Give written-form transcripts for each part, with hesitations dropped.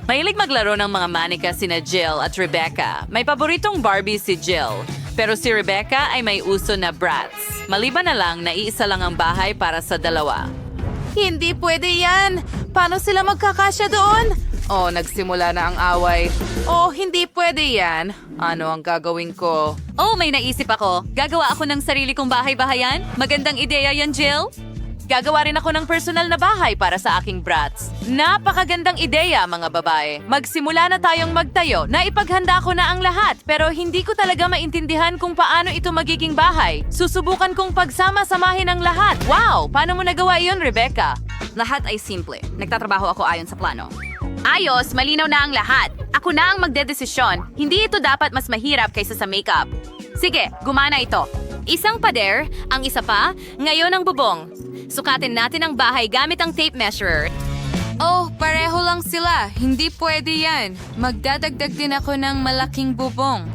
Mahilig maglaro ng mga manika sina Jill at Rebecca. May paboritong Barbie si Jill. Pero si Rebecca ay may uso na Bratz. Maliban na lang na iisa lang ang bahay para sa dalawa. Hindi pwede yan! Paano sila magkakasya doon? Oh, nagsimula na ang away. Oh, hindi pwede yan. Ano ang gagawin ko? Oh, may naisip ako. Gagawa ako ng sarili kong bahay-bahayan. Magandang ideya yan, Jill. Gagawa rin ako ng personal na bahay para sa aking brats. Napakagandang ideya, mga babae. Magsimula na tayong magtayo. Naipaghanda ko na ang lahat, pero hindi ko talaga maintindihan kung paano ito magiging bahay. Susubukan kong pagsama-samahin ang lahat. Wow! Paano mo nagawa iyon, Rebecca? Lahat ay simple. Nagtatrabaho ako ayon sa plano. Ayos, malinaw na ang lahat. Ako na ang magdedesisyon. Hindi ito dapat mas mahirap kaysa sa makeup. Sige, gumana ito. Isang pader, ang isa pa, ngayon ang bubong. Sukatin natin ang bahay gamit ang tape measurer. Oh, pareho lang sila. Hindi pwede yan. Magdadagdag din ako ng malaking bubong.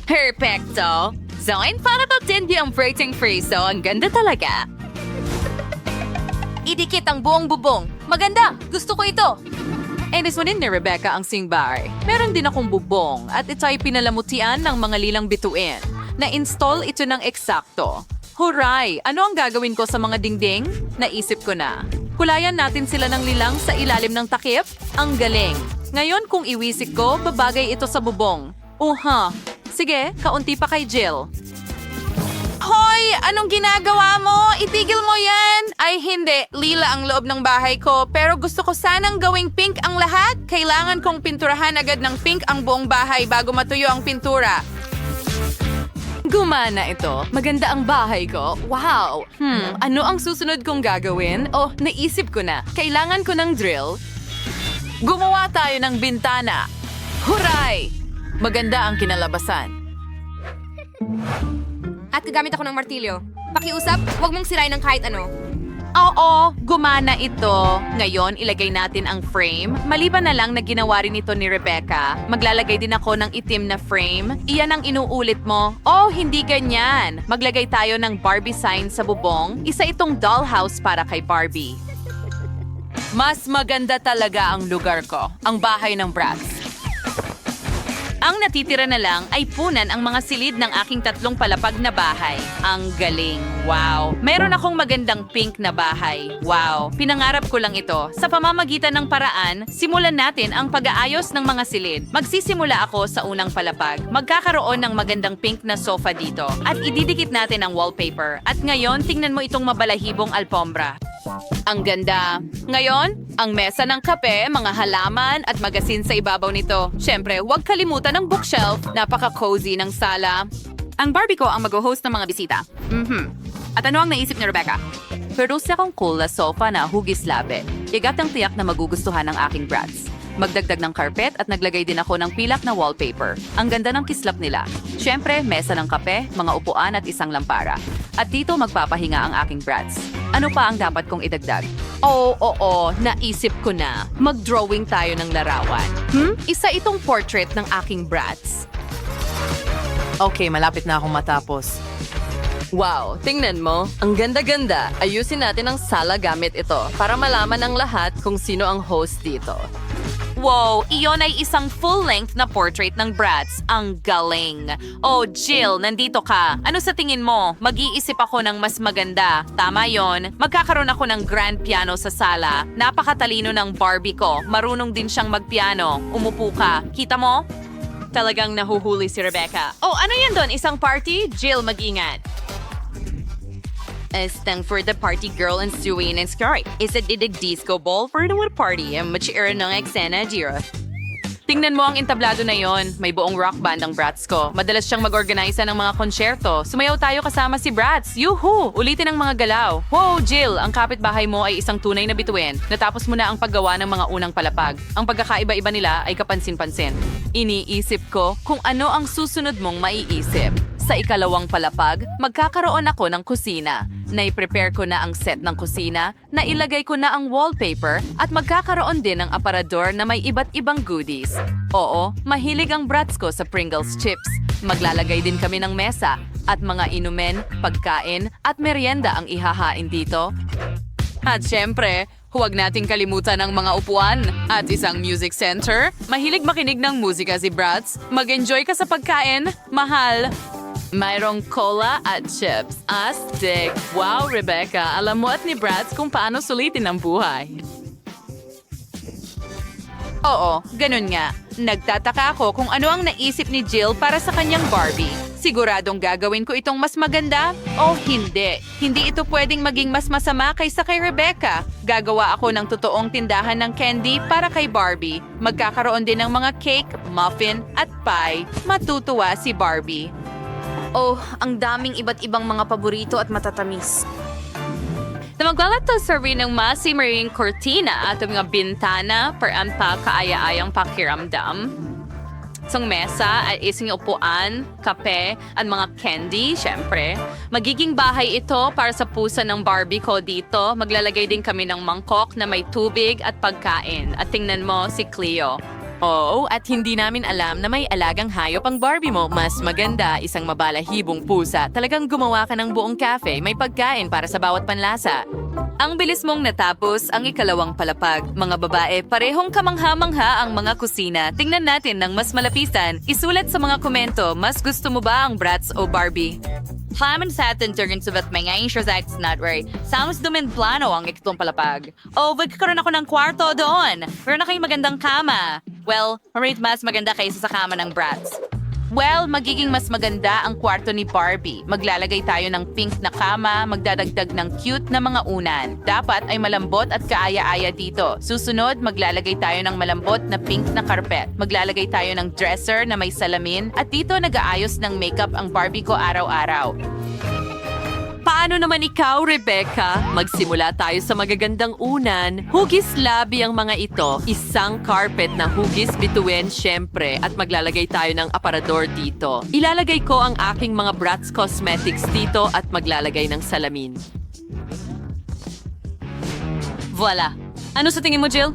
Perfecto! Zoin, para ba din yung breaking freeze? Ang ganda talaga. Idikit ang buong bubong. Maganda! Gusto ko ito! Inisunin ni Rebecca ang singbahay. Meron din akong bubong at ito ay pinalamutian ng mga lilang bituin. Na-install ito ng eksakto. Huray! Ano ang gagawin ko sa mga dingding? Naisip ko na. Kulayan natin sila ng lilang sa ilalim ng takip? Ang galing! Ngayon kung iwisik ko, babagay ito sa bubong. Sige, kaunti pa kay Jill. Hoy! Anong ginagawa mo? Itigil mo yan! Ay hindi, lila ang loob ng bahay ko. Pero gusto ko sanang gawing pink ang lahat. Kailangan kong pinturahan agad ng pink ang buong bahay bago matuyo ang pintura. Gumana ito. Maganda ang bahay ko. Wow! Ano ang susunod kong gagawin? Oh, naisip ko na. Kailangan ko ng drill. Gumawa tayo ng bintana. Huray! Maganda ang kinalabasan. At gagamit ako ng martilyo. Pakiusap, huwag mong sirain ng kahit ano. Oo, gumana ito. Ngayon, ilagay natin ang frame. Maliban na lang na ginawa rin ito ni Rebecca, maglalagay din ako ng itim na frame. Iyan ang inuulit mo. Oh, hindi ganyan. Maglagay tayo ng Barbie sign sa bubong. Isa itong dollhouse para kay Barbie. Mas maganda talaga ang lugar ko, ang bahay ng Bratz. Ang natitira na lang ay punan ang mga silid ng aking 3 palapag na bahay. Ang galing. Wow. Meron akong magandang pink na bahay. Wow. Pinangarap ko lang ito. Sa pamamagitan ng paraan, simulan natin ang pag-aayos ng mga silid. Magsisimula ako sa unang palapag. Magkakaroon ng magandang pink na sofa dito. At ididikit natin ang wallpaper. At ngayon, tingnan mo itong mabalahibong alpombra. Ang ganda. Ngayon, ang mesa ng kape, mga halaman at magasin sa ibabaw nito. Siyempre, huwag kalimutan ang bookshelf. Napaka-cozy ng sala. Ang Barbie ko ang mag-host ng mga bisita. At ano ang naisip ni Rebecca? Pero sa akong cool na sofa na hugis labi. Igat ang tiyak na magugustuhan ng aking brats. Magdagdag ng carpet at naglagay din ako ng pilak na wallpaper. Ang ganda ng kislap nila. Siyempre, mesa ng kape, mga upuan at isang lampara. At dito magpapahinga ang aking brats. Ano pa ang dapat kong idagdag? Oo, naisip ko na. Mag-drawing tayo ng larawan. Isa itong portrait ng aking brats. Okay, malapit na akong matapos. Wow, tingnan mo. Ang ganda-ganda. Ayusin natin ang sala gamit ito para malaman ng lahat kung sino ang host dito. Wow, iyon ay isang full-length na portrait ng Bratz. Ang galing. Oh, Jill, nandito ka. Ano sa tingin mo? Mag-iisip ako ng mas maganda. Tama yon. Magkakaroon ako ng grand piano sa sala. Napakatalino ng Barbie ko. Marunong din siyang magpiano. Umupo ka. Kita mo? Talagang nahuhuli si Rebecca. Oh, ano yan doon? Isang party? Jill, mag-ingat. Stand for the party girl and Suey and Sky. Is it the disco ball for the party? Machiira ng eksena, Jira. Tingnan mo ang entablado na yon. May buong rock band ang Bratz ko. Madalas siyang mag-organisa ng mga konsyerto. Sumayaw tayo kasama si Bratz. Yuhu! Ulitin ang mga galaw. Wow, Jill! Ang kapitbahay mo ay isang tunay na bituin. Natapos mo na ang paggawa ng mga unang palapag. Ang pagkakaiba-iba nila ay kapansin-pansin. Iniisip ko kung ano ang susunod mong maiisip. Sa ikalawang palapag, magkakaroon ako ng kusina. Nai-prepare ko na ang set ng kusina, nailagay ko na ang wallpaper at magkakaroon din ng aparador na may iba't ibang goodies. Oo, mahilig ang brats ko sa Pringles chips. Maglalagay din kami ng mesa at mga inumin, pagkain at merienda ang ihahain dito. At syempre, Huwag nating kalimutan ang mga upuan at isang music center. Mahilig makinig ng musika si Bratz. Mag-enjoy ka sa pagkain. Mahal. Mayroong cola at chips. Astig! Wow, Rebecca! Alam mo at ni Bratz kung paano sulitin ang buhay. Oo, ganun nga. Nagtataka ako kung ano ang naisip ni Jill para sa kanyang Barbie. Siguradong gagawin ko itong mas maganda o hindi. Hindi ito pwedeng maging mas masama kaysa kay Rebecca. Gagawa ako ng totoong tindahan ng candy para kay Barbie. Magkakaroon din ng mga cake, muffin at pie. Matutuwa si Barbie. Oh, ang daming iba't ibang mga paborito at matatamis. Na maglalato sa rin ng masimaring kortina at mga bintana para ang kaaya-ayang pakiramdam. Isang mesa at isang upuan, kape, at mga candy, syempre. Magiging bahay ito para sa pusa ng Barbie ko dito. Maglalagay din kami ng mangkok na may tubig at pagkain. At tingnan mo si Cleo. Oo, at hindi namin alam na may alagang hayop ang Barbie mo. Mas maganda, isang mabalahibong pusa. Talagang gumawa ka ng buong cafe. May pagkain para sa bawat panlasa. Ang bilis mong natapos ang ikalawang palapag. Mga babae, parehong kamangha-mangha ang mga kusina. Tingnan natin ng mas malapitan. Isulat sa mga komento, mas gusto mo ba ang Bratz o Barbie? Plamen sa atin turn sa mga insurzacts nutway. Sounds dumin plano ang ikatong palapag. Oh, magkakaroon ako ng kwarto doon. Meron na kayong magandang kama. Well, marami mas maganda kaysa sa kama ng Bratz. Well, magiging mas maganda ang kwarto ni Barbie. Maglalagay tayo ng pink na kama, magdadagdag ng cute na mga unan. Dapat ay malambot at kaaya-aya dito. Susunod, maglalagay tayo ng malambot na pink na karpet. Maglalagay tayo ng dresser na may salamin. At dito nag-aayos ng makeup ang Barbie ko araw-araw. Paano naman ikaw, Rebecca? Magsimula tayo sa magagandang unan. Hugis labi ang mga ito. Isang carpet na hugis bituin, syempre. At maglalagay tayo ng aparador dito. Ilalagay ko ang aking mga Bratz Cosmetics dito at maglalagay ng salamin. Voila. Ano sa tingin mo, Jill?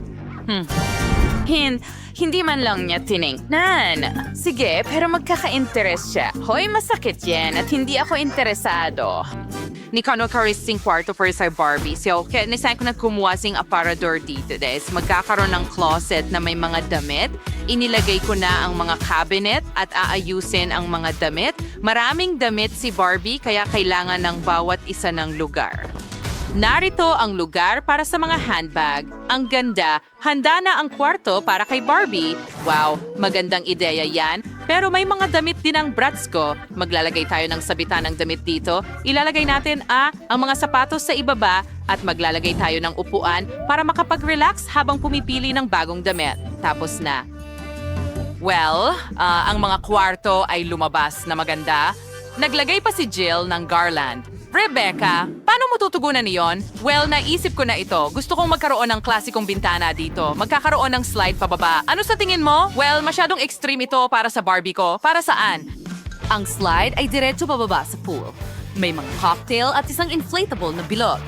Hindi man lang niya tiningnan. Sige, pero magkaka-interest siya. Hoy, masakit yan at hindi ako interesado. Ni Kano karising kwarto for sa Barbie. So, kaya nisayin ko na kumuha sing aparador dito, des. Magkakaroon ng closet na may mga damit. Inilagay ko na ang mga cabinet at aayusin ang mga damit. Maraming damit si Barbie, kaya kailangan ng bawat isa ng lugar. Narito ang lugar para sa mga handbag. Ang ganda, handa na ang kwarto para kay Barbie. Wow, magandang ideya yan. Pero may mga damit din ang Bratz ko. Maglalagay tayo ng sabitan ng damit dito. Ilalagay natin ang mga sapatos sa ibaba at maglalagay tayo ng upuan para makapag-relax habang pumipili ng bagong damit. Tapos na. Well, ang mga kwarto ay lumabas na maganda. Naglagay pa si Jill ng garland. Rebecca, paano mo tutugunan niyon? Well, naisip ko na ito. Gusto kong magkaroon ng klasikong bintana dito. Magkakaroon ng slide pababa. Ano sa tingin mo? Well, masyadong extreme ito para sa Barbie ko. Para saan? Ang slide ay diretso pababa sa pool. May mga cocktail at isang inflatable na bilog.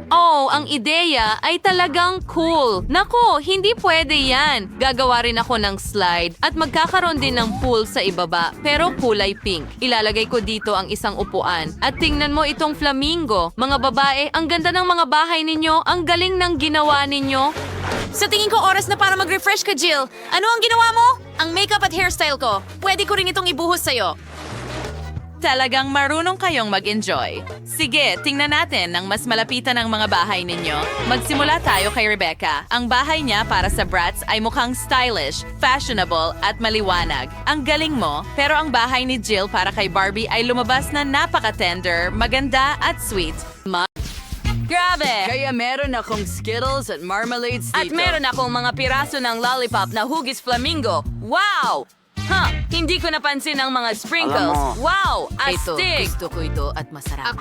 Oh, ang ideya ay talagang cool. Nako, hindi pwede yan. Gagawa rin ako ng slide at magkakaroon din ng pool sa ibaba pero kulay pink. Ilalagay ko dito ang isang upuan. At tingnan mo itong flamingo. Mga babae, ang ganda ng mga bahay ninyo. Ang galing ng ginawa ninyo. Sa tingin ko oras na para mag-refresh ka, Jill. Ano ang ginawa mo? Ang makeup at hairstyle ko. Pwede ko rin itong ibuhos sa'yo. Talagang marunong kayong mag-enjoy. Sige, tingnan natin ng mas malapitan ang mga bahay ninyo. Magsimula tayo kay Rebecca. Ang bahay niya para sa Bratz ay mukhang stylish, fashionable at maliwanag. Ang galing mo, pero ang bahay ni Jill para kay Barbie ay lumabas na napaka-tender, maganda at sweet. Grabe! Kaya meron akong Skittles at marmalades dito. At meron akong mga piraso ng lollipop na hugis flamingo. Wow! Hindi ko napansin ang mga sprinkles. Alam mo, Wow! Ito, Astig! gusto ko ito at masarap.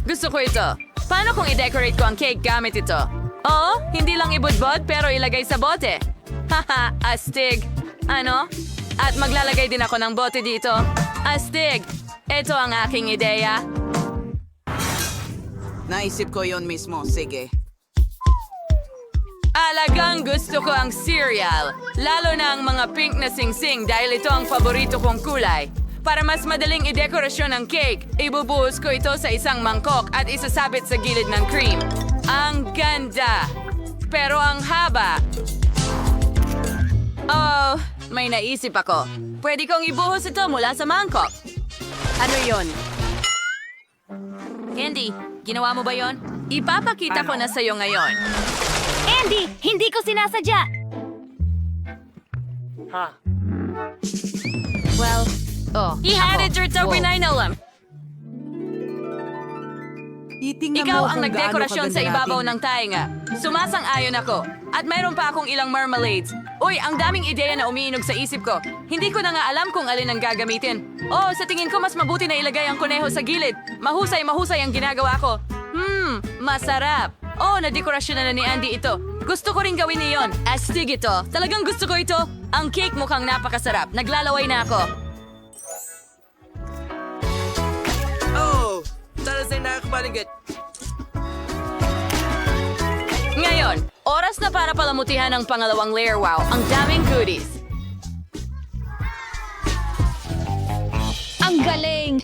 Gusto ko ito. Paano kung i-decorate ko ang cake gamit ito? Oo, hindi lang ibudbod pero ilagay sa bote. Haha, astig. Ano? At maglalagay din ako ng bote dito. Astig! Ito ang aking ideya. Naisip ko yon mismo. Sige. Alagang gusto ko ang cereal. Lalo na ang mga pink na singsing dahil ito ang paborito kong kulay. Para mas madaling idekorasyon ang cake, ibubuhos ko ito sa isang mangkok at isasabit sa gilid ng cream. Ang ganda! Pero ang haba. Oh, may naisip ako. Pwede kong ibuhos ito mula sa mangkok. Ano yon? Candy, ginawa mo ba yon? Ipapakita ko na sa'yo ngayon. Andy, hindi ko sinasadya! Well, He had it Richard over 9 alam. Ikaw ang nagdekorasyon sa ibabaw ng tainga. Sumasang-ayon ako. At mayroon pa akong ilang marmalades. Uy, ang daming ideya na umiinog sa isip ko. Hindi ko na nga alam kung alin ang gagamitin. Oh, sa tingin ko mas mabuti na ilagay ang kuneho sa gilid. Mahusay ang ginagawa ko. Masarap. Oh, nadekorasyon na ni Andy ito. Gusto ko rin gawin niyon. Astig ito. Talagang gusto ko ito. Ang cake mukhang napakasarap. Naglalaway na ako. Oh, sana sa'yo nakakabaligit. Ngayon, oras na para palamutihan ang pangalawang layer. Wow, ang daming goodies. Ang galing!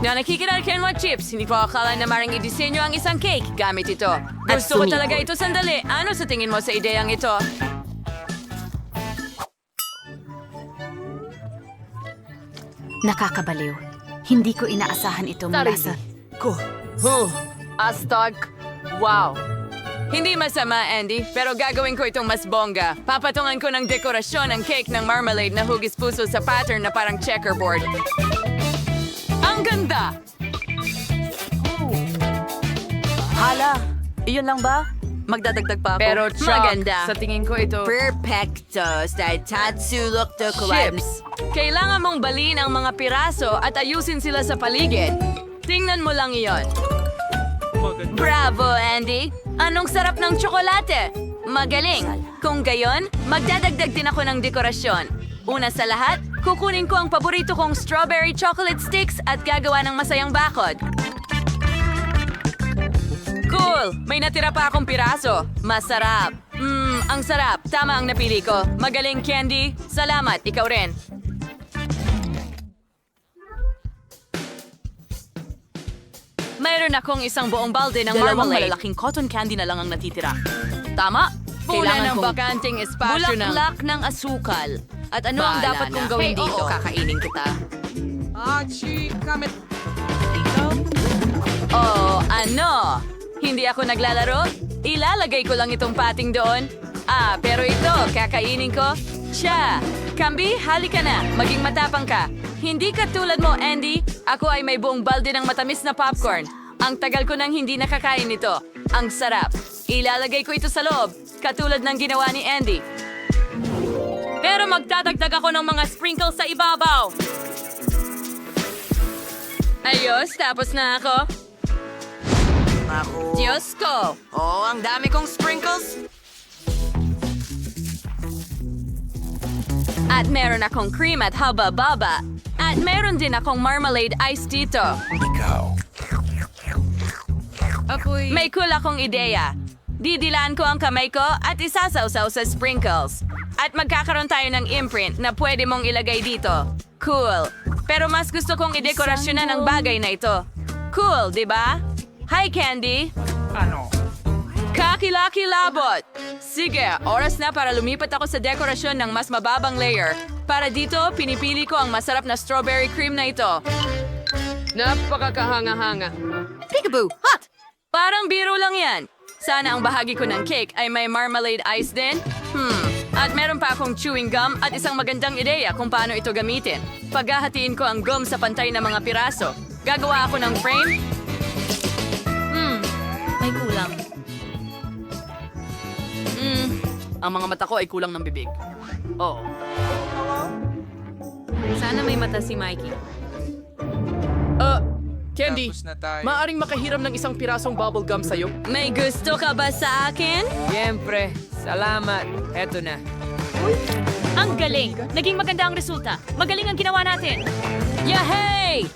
Na nakikilala mo chips, hindi ko akala na maring idisenyo ang isang cake gamit ito. Gusto ko talaga ito sandali. Ano sa tingin mo sa ideyang ito? Nakakabaliw. Hindi ko inaasahan ito mula sa... Astag. Wow. Hindi masama, Andy, pero gagawin ko itong mas bongga. Papatungan ko ng dekorasyon ang cake ng marmalade na hugis puso sa pattern na parang checkerboard. Ang ganda! Hala, iyon lang ba? Magdadagdag pa ako. Pero maganda. sa tingin ko ito. Perfecto. Style tatsulok to Chips. Kailangan mong baliin ang mga piraso at ayusin sila sa paligid. Tingnan mo lang iyon. Bravo, Andy! Anong sarap ng tsokolate! Magaling! Kung gayon, magdadagdag din ako ng dekorasyon. Una sa lahat, kukunin ko ang paborito kong strawberry chocolate sticks at gagawa ng masayang bakod. Cool! May natira pa akong piraso. Masarap. Ang sarap. Tama ang napili ko. Magaling, Candy. Salamat. Ikaw rin. Mayroon akong isang buong balde ng Dalawang marmalade. malalaking cotton candy na lang ang natitira. Tama? Pula ng kong bakanting espasyo ng... bulaklak ng asukal. At ano ang Bahala dapat na. kong gawin Hey, dito? oo. Kakainin kita. Oh, ano? Hindi ako naglalaro? Ilalagay ko lang itong pating doon. Pero ito, kakainin ko. Siya! Kambi, halika na. Maging matapang ka. Hindi katulad mo, Andy. Ako ay may buong balde ng matamis na popcorn. Ang tagal ko nang hindi nakakain nito. Ang sarap. Ilalagay ko ito sa loob, katulad ng ginawa ni Andy. Pero magdadagdag ako ng mga sprinkles sa ibabaw. Ayos, tapos na ako. Ako. Diyos ko! Oh, ang dami kong sprinkles. At meron akong cream at haba-baba. At meron din akong marmalade ice dito. May cool akong ideya. Didilaan ko ang kamay ko at isasawsaw sa sprinkles. At magkakaroon tayo ng imprint na pwede mong ilagay dito. Cool. Pero mas gusto kong idekorasyonan ang bagay na ito. Cool, di ba? Hi, Candy! Kakilakilabot! Sige, oras na para lumipat ako sa dekorasyon ng mas mababang layer. Para dito, pinipili ko ang masarap na strawberry cream na ito. Napakakahanga-hanga. Peekaboo! Hot! Parang biro lang yan. Sana ang bahagi ko ng cake ay may marmalade ice din. At meron pa akong chewing gum at isang magandang ideya kung paano ito gamitin. Paghahatiin ko ang gum sa pantay na mga piraso. Gagawa ako ng frame. May kulang. Ang mga mata ko ay kulang ng bibig. Oo. Sana may mata si Mikey. Candy, maaring makahiram ng isang pirasong bubble gum sa'yo? May gusto ka ba sa akin? Siyempre. Salamat. Eto na. Ang galing! Naging maganda ang resulta. Magaling ang ginawa natin. Yahey!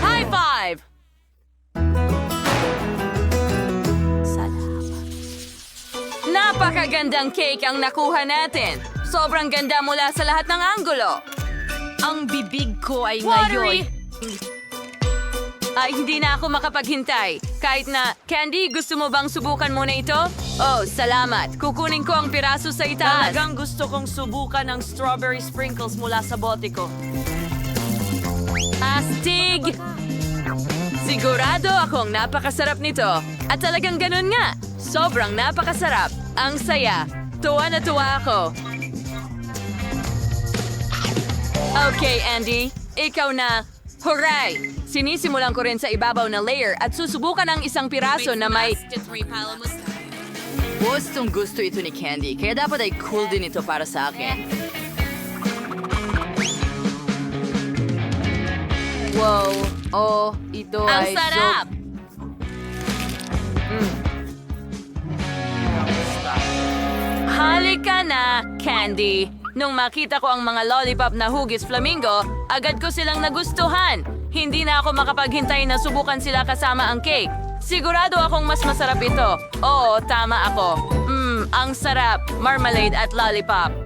High five! Napakagandang cake ang nakuha natin. Sobrang ganda mula sa lahat ng anggulo. Ang bibig ko ay Watery. ngayon. Ay, hindi na ako makapaghintay. Kahit na, Candy, gusto mo bang subukan muna ito? Oh, salamat. Kukunin ko ang piraso sa itaas. Talagang gusto kong subukan ang strawberry sprinkles mula sa bote ko. Astig! Sigurado akong napakasarap nito. At talagang ganun nga. Sobrang napakasarap. Ang saya. Tuwa na tuwa ako. Okay, Andy. Ikaw na. Hooray! Sinisimulan ko rin sa ibabaw na layer at susubukan ang isang piraso na may... Gustong gusto ito ni Candy, kaya dapat ay cool din ito para sa akin. Wow! Oh, ito Ang ay sarap! Halika na, Candy! Nung makita ko ang mga lollipop na hugis flamingo, agad ko silang nagustuhan. Hindi na ako makapaghintay na subukan sila kasama ang cake. Sigurado akong mas masarap ito. Oo, tama ako. Ang sarap. Marmalade at lollipop.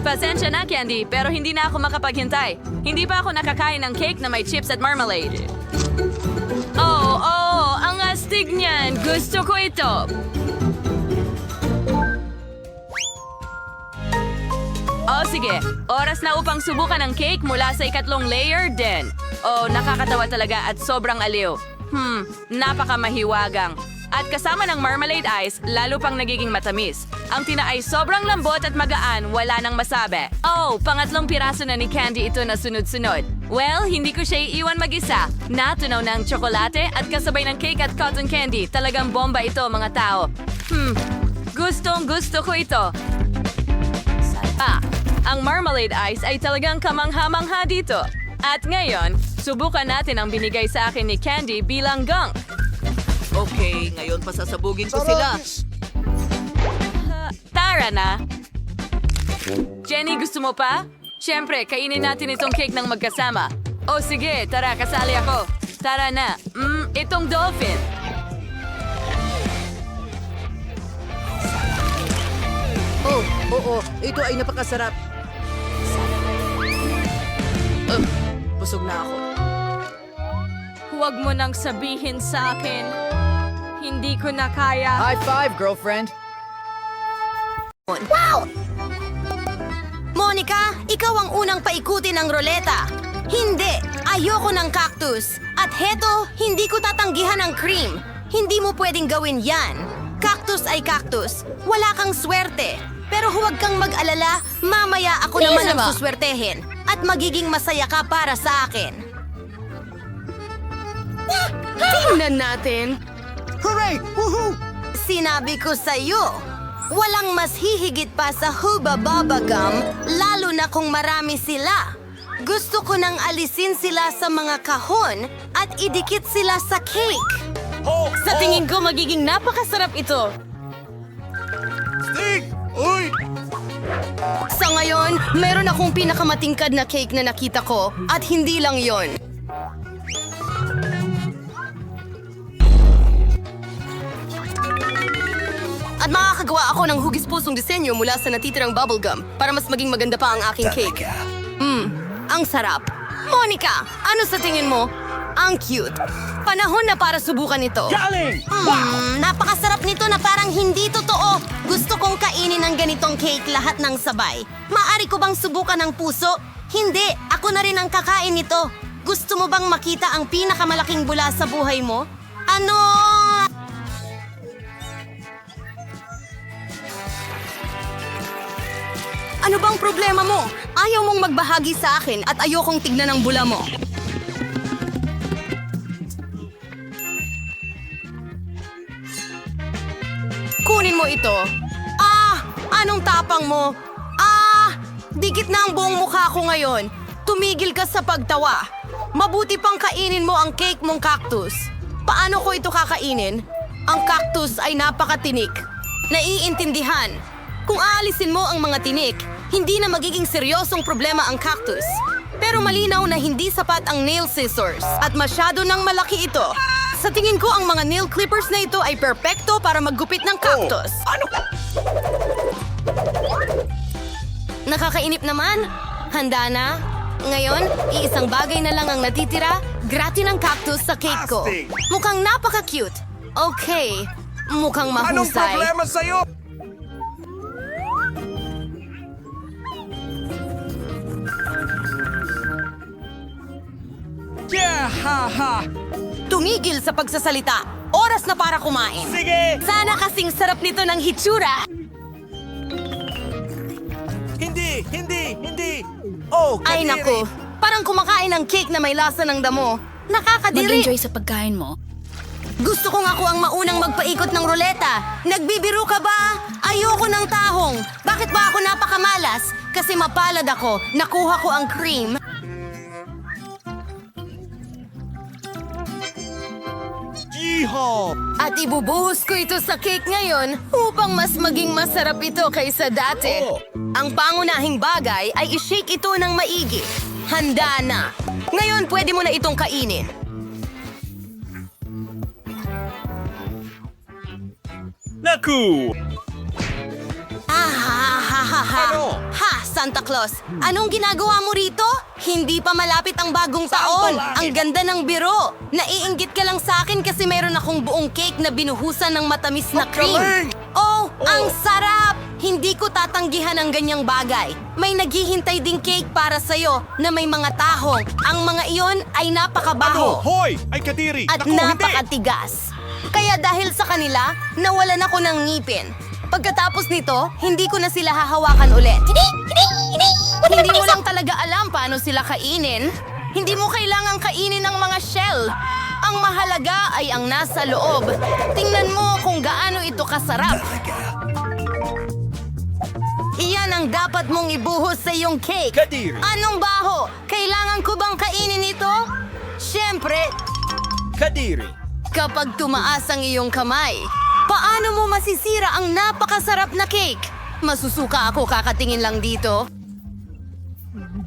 Pasensya na, Candy, pero hindi na ako makapaghintay. Hindi pa ako nakakain ng cake na may chips at marmalade. Oh, ang astig niyan. Gusto ko ito. Oh, sige. Oras na upang subukan ang cake mula sa ikatlong layer din. Oh, nakakatawa talaga at sobrang aliw. Napakamahiwagang. At kasama ng marmalade ice, lalo pang nagiging matamis. Ang tina ay sobrang lambot at magaan, wala nang masabi. Oh, pangatlong piraso na ni Candy ito na sunod-sunod. Well, hindi ko siya iiwan mag-isa. Natunaw na ang tsokolate at kasabay ng cake at cotton candy. Talagang bomba ito, mga tao. Gustong gusto ko ito. Ang marmalade ice ay talagang kamangha-mangha dito. At ngayon, subukan natin ang binigay sa akin ni Candy bilang gunk. Okay, ngayon pasasabugin ko sila. Tara na! Jenny, gusto mo pa? Siyempre, kainin natin itong cake ng magkasama. O sige, tara, kasali ako. Tara na. Itong dolphin. Oh, oo, ito ay napakasarap. Busog na ako. Huwag mo nang sabihin sa akin. Hindi ko na kaya. High five, girlfriend. Monica, ikaw ang unang paikutin ng roleta. Hindi, ayoko ng cactus. At heto, hindi ko tatanggihan ang cream. Hindi mo pwedeng gawin yan. Cactus ay cactus. Wala kang swerte. Pero huwag kang mag-alala, mamaya ako naman ang suswertehin. At magiging masaya ka para sa akin. Tingnan natin. Hooray! Woohoo! Sinabi ko sa'yo, walang mas hihigit pa sa Hubba Bubba Gum, lalo na kung marami sila. Gusto ko nang alisin sila sa mga kahon at idikit sila sa cake. Sa tingin ko, magiging napakasarap ito. Sa ngayon, meron akong pinakamatingkad na cake na nakita ko at hindi lang yon. At makakagawa ako ng hugis-pusong disenyo mula sa natitirang bubblegum para mas maging maganda pa ang aking cake. Ang sarap. Monica, ano sa tingin mo? Ang cute. Panahon na para subukan ito. Napakasarap nito na parang hindi totoo. Gusto kong kainin ng ganitong cake lahat ng sabay. Maari ko bang subukan ng puso? Hindi, ako na rin ang kakain nito. Gusto mo bang makita ang pinakamalaking bula sa buhay mo? Ano? Ano bang problema mo? Ayaw mong magbahagi sa akin at ayokong tignan ang bula mo. Kunin mo ito. Anong tapang mo? Dikit na ang buong mukha ko ngayon. Tumigil ka sa pagtawa. Mabuti pang kainin mo ang cake mong cactus. Paano ko ito kakainin? Ang cactus ay napakatinik. Naiintindihan. Kung aalisin mo ang mga tinik, hindi na magiging seryosong problema ang cactus. Pero malinaw na hindi sapat ang nail scissors at masyado nang malaki ito. Sa tingin ko, ang mga nail clippers na ito ay perpekto para maggupit ng cactus. Nakakainip naman. Handa na? Ngayon, iisang bagay na lang ang natitira, gratin ng cactus sa cake ko. Mukhang napaka-cute. Okay, mukhang mahusay. sa'yo? Yeah, ha. Tumigil sa pagsasalita. Oras na para kumain. Sige! Sana kasing sarap nito ng hitsura. Hindi! Oh, Ay naku, parang kumakain ng cake na may lasa ng damo. Nakakadiri. Mag-enjoy sa pagkain mo. Gusto kong ako ang maunang magpaikot ng ruleta. Nagbibiro ka ba? Ayoko ng tahong. Bakit ba ako napakamalas? Kasi mapalad ako. Nakuha ko ang cream. Yeehaw! At ibubuhos ko ito sa cake ngayon upang mas maging masarap ito kaysa dati. Ang pangunahing bagay ay i-shake ito ng maigi. Handa na. Ngayon, pwede mo na itong kainin. Naku! Ano? Ha, Santa Claus. Anong ginagawa mo rito? Hindi pa malapit ang bagong taon. Ang ganda ng biro. Naiinggit ka lang sa akin kasi meron akong buong cake na binuhusan ng matamis na cream. Oh, ang sarap! Hindi ko tatanggihan ang ganyang bagay. May naghihintay ding cake para sa'yo na may mga tahong. Ang mga iyon ay napakabaho. Hoy! Ay, Kadiri! At Naku, hindi! napakatigas. Kaya dahil sa kanila, nawalan ako ng ngipin. Pagkatapos nito, hindi ko na sila hahawakan ulit. Hindi mo lang talaga alam paano sila kainin. Hindi mo kailangang kainin ang mga shell. Ang mahalaga ay ang nasa loob. Tingnan mo kung gaano ito kasarap. Iyan ang dapat mong ibuhos sa iyong cake. Kadiri! Anong baho? Kailangan ko bang kainin ito? Siyempre, Kadiri! kapag tumaas ang iyong kamay, paano mo masisira ang napakasarap na cake? Masusuka ako kakatingin lang dito.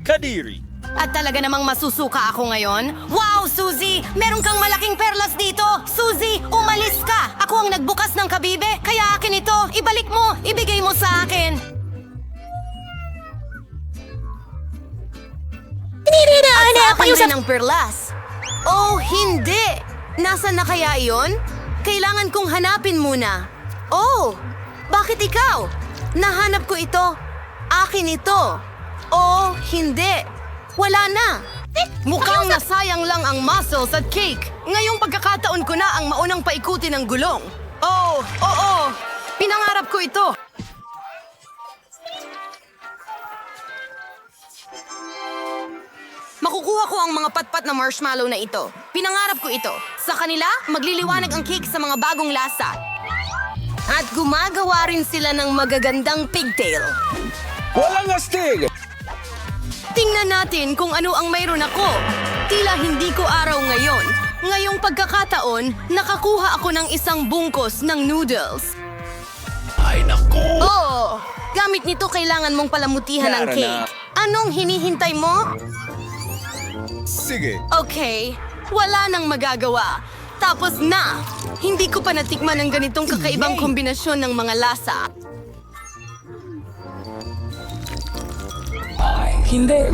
Kadiri! At talaga namang masusuka ako ngayon? Wow, Suzy! Meron kang malaking perlas dito! Suzy, umalis ka! Ako ang nagbukas ng kabibe, kaya akin ito. Ibalik mo! Ibigay mo sa akin! At sa akin din ang perlas. Oh, hindi! Nasaan na kaya iyon? Kailangan kong hanapin muna. Oh, bakit ikaw? Nahanap ko ito. Akin ito. Oh, hindi. Wala na. Mukhang nasayang lang ang mussels at cake. Ngayong pagkakataon ko na ang maunang paikutin ng gulong. Oh, oo. Pinangarap ko ito. Makukuha ko ang mga patpat na marshmallow na ito. Pinangarap ko ito. Sa kanila, magliliwanag ang cake sa mga bagong lasa. At gumagawa rin sila ng magagandang pigtail. Walang astig! Tingnan natin kung ano ang mayroon ako. Tila hindi ko araw ngayon. Ngayong pagkakataon, nakakuha ako ng isang bungkos ng noodles. Ay, naku! Oo! Gamit nito kailangan mong palamutihan ang Tara na. cake. Anong hinihintay mo? Sige. Okay, wala nang magagawa. Tapos na! Hindi ko pa natikman ang ganitong kakaibang kombinasyon ng mga lasa. Hindi.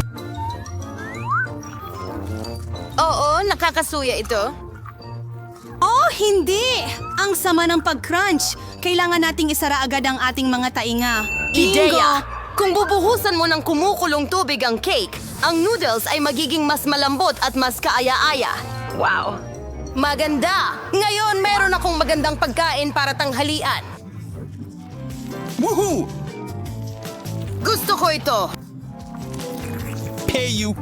Oo, nakakasuya ito. Oh, hindi! Ang sama ng pag-crunch. Kailangan nating isara agad ang ating mga tainga. Ideya! Kung bubuhusan mo ng kumukulong tubig ang cake, ang noodles ay magiging mas malambot at mas kaaya-aya. Wow. Maganda! Ngayon, meron akong magandang pagkain para tanghalian. Woohoo! Gusto ko ito. Pay you.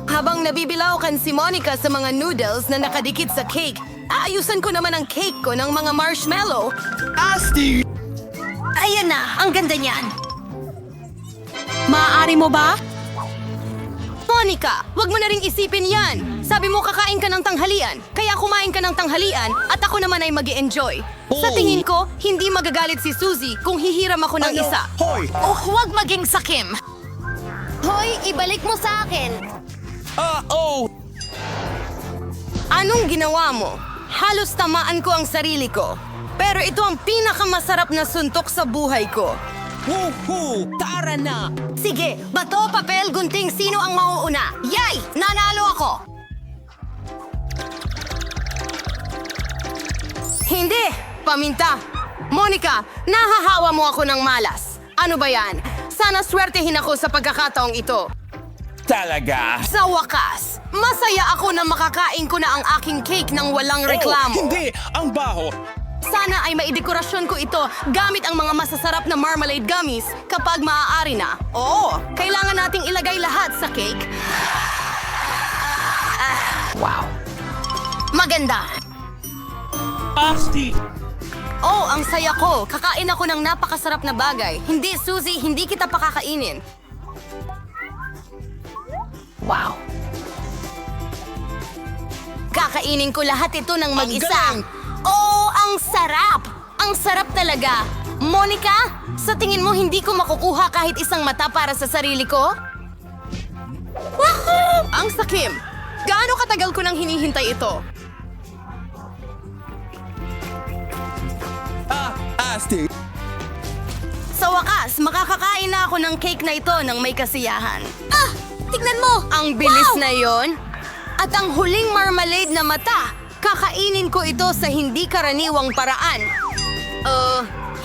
Habang nabibilaukan si Monica sa mga noodles na nakadikit sa cake, aayusan ko naman ang cake ko ng mga marshmallow. Asti! Ayan na, ang ganda niyan. Maaari mo ba? Monica, wag mo na ring isipin yan. Sabi mo kakain ka ng tanghalian, kaya kumain ka ng tanghalian at ako naman ay mag-enjoy. Sa tingin ko, hindi magagalit si Suzy kung hihiram ako ng isa. Hoy! Oh, huwag maging sakim. Hoy, ibalik mo sa akin. Oh! Anong ginawa mo? Halos tamaan ko ang sarili ko. Pero ito ang pinakamasarap na suntok sa buhay ko. Woohoo! Tara na! Sige, bato, papel, gunting, sino ang mauuna? Yay! Nanalo ako! Hindi! Paminta! Monica, nahahawa mo ako ng malas. Ano ba yan? Sana swertehin ako sa pagkakataong ito. Talaga? Sa wakas, masaya ako na makakain ko na ang aking cake ng walang reklamo. Oh, hindi! Ang baho! Sana ay maidekorasyon ko ito gamit ang mga masasarap na marmalade gummies kapag maaari na. Oo, kailangan nating ilagay lahat sa cake. Wow. Maganda. Asti! Oh, ang saya ko. Kakain ako ng napakasarap na bagay. Hindi, Suzy, hindi kita pakakainin. Wow. Kakainin ko lahat ito ng mag-isa. Oh, ang sarap! Ang sarap talaga. Monica, sa tingin mo hindi ko makukuha kahit isang mata para sa sarili ko? Wahoo! Ang sakim! Gaano katagal ko nang hinihintay ito? Asti! Sa wakas, makakakain na ako ng cake na ito ng may kasiyahan. Ah! Tignan mo! Ang bilis na yon. At ang huling marmalade na mata, kakainin ko ito sa hindi karaniwang paraan.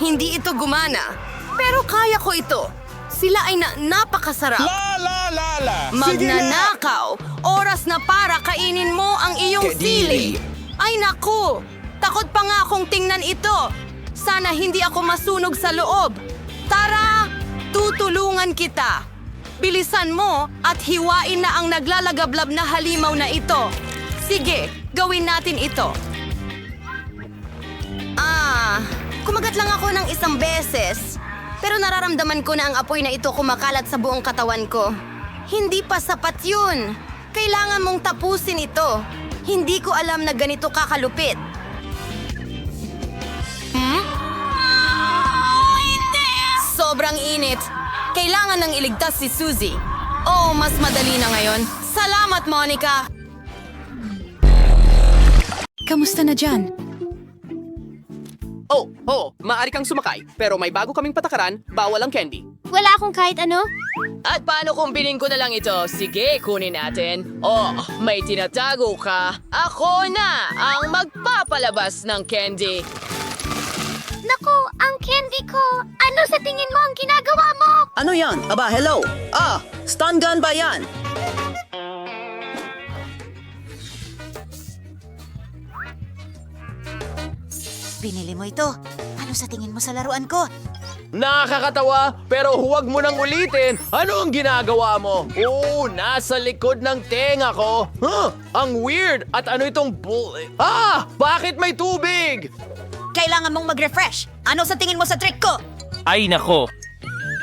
Hindi ito gumana. Pero kaya ko ito. Sila ay napakasarap. La la la la! Sige na! Magnanakaw! Oras na para kainin mo ang iyong Kedili. sili. Ay naku! Takot pa nga akong tingnan ito. Sana hindi ako masunog sa loob. Tara! Tutulungan kita. Bilisan mo at hiwain na ang naglalagablab na halimaw na ito. Sige, gawin natin ito. Kumagat lang ako ng isang beses. Pero nararamdaman ko na ang apoy na ito kumakalat sa buong katawan ko. Hindi pa sapat yun. Kailangan mong tapusin ito. Hindi ko alam na ganito kakalupit. Sobrang init. Kailangan nang iligtas si Suzy. Oh, mas madali na ngayon. Salamat, Monica! Kamusta na dyan? Oh, maaari kang sumakay. Pero may bago kaming patakaran, bawal ang candy. Wala akong kahit ano. At paano kung bilhin ko na lang ito? Sige, kunin natin. Oh, may tinatago ka. Ako na ang magpapalabas ng candy. Naku, ang candy ko. Ano sa tingin mo ang ginagawa mo? Ano yan? Aba, hello! Stun gun ba yan? Binili mo ito. Ano sa tingin mo sa laruan ko? Nakakatawa, pero huwag mo nang ulitin. Ano ang ginagawa mo? Oh, nasa likod ng tenga ko. Ang weird. At ano itong bakit may tubig? Kailangan mong mag-refresh. Ano sa tingin mo sa trick ko? Ay nako.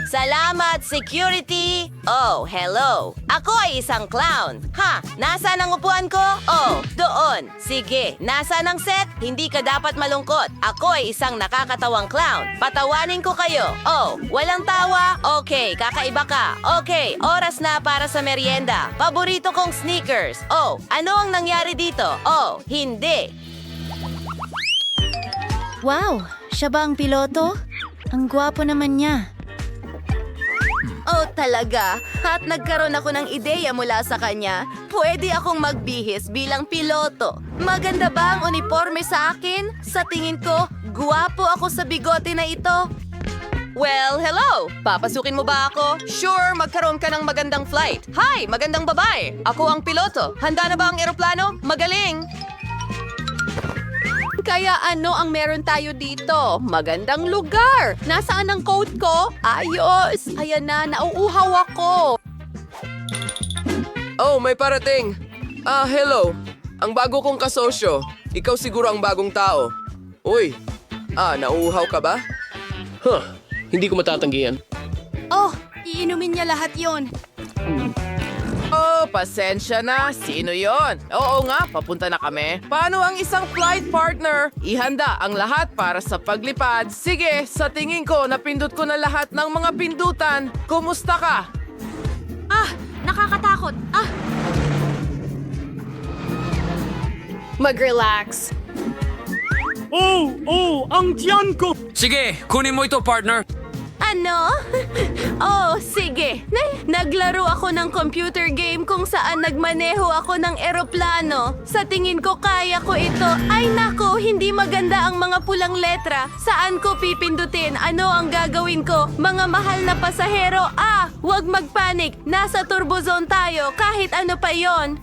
Salamat, security! Oh, hello! Ako ay isang clown. Ha? Nasaan ang upuan ko? Oh, doon. Sige, nasaan ang set? Hindi ka dapat malungkot. Ako ay isang nakakatawang clown. Patawanin ko kayo. Oh, walang tawa? Okay, kakaiba ka. Okay, oras na para sa merienda. Paborito kong sneakers. Oh, ano ang nangyari dito? Oh, hindi. Wow, siya ba ang piloto? Ang gwapo naman niya. Oh, talaga? At nagkaroon ako ng ideya mula sa kanya. Pwede akong magbihis bilang piloto. Maganda ba ang uniforme sa akin? Sa tingin ko, guwapo ako sa bigote na ito. Well, hello! Papasukin mo ba ako? Sure, magkaroon ka ng magandang flight. Hi, magandang babae. Ako ang piloto. Handa na ba ang eroplano? Magaling! Kaya ano ang meron tayo dito? Magandang lugar. Nasaan ang coat ko? Ayos. Ayan na, nauuhaw ako. Oh, may parating. Hello. Ang bago kong kasosyo. Ikaw siguro ang bagong tao. Uy, nauuhaw ka ba? Hindi ko matatanggihan. Oh, iinumin niya lahat yon. Oh, pasensya na. Sino yon? Oo nga, papunta na kami. Paano ang isang flight partner? Ihanda ang lahat para sa paglipad. Sige, sa tingin ko, napindot ko na lahat ng mga pindutan. Kumusta ka? Nakakatakot. Mag-relax. ang tiyan ko! Sige, kunin mo ito, partner. Ano? Oh, sige. Naglaro ako ng computer game kung saan nagmaneho ako ng eroplano. Sa tingin ko kaya ko ito. Ay nako, hindi maganda ang mga pulang letra. Saan ko pipindutin? Ano ang gagawin ko? Mga mahal na pasahero, huwag magpanik. Nasa turbo zone tayo, kahit ano pa yon.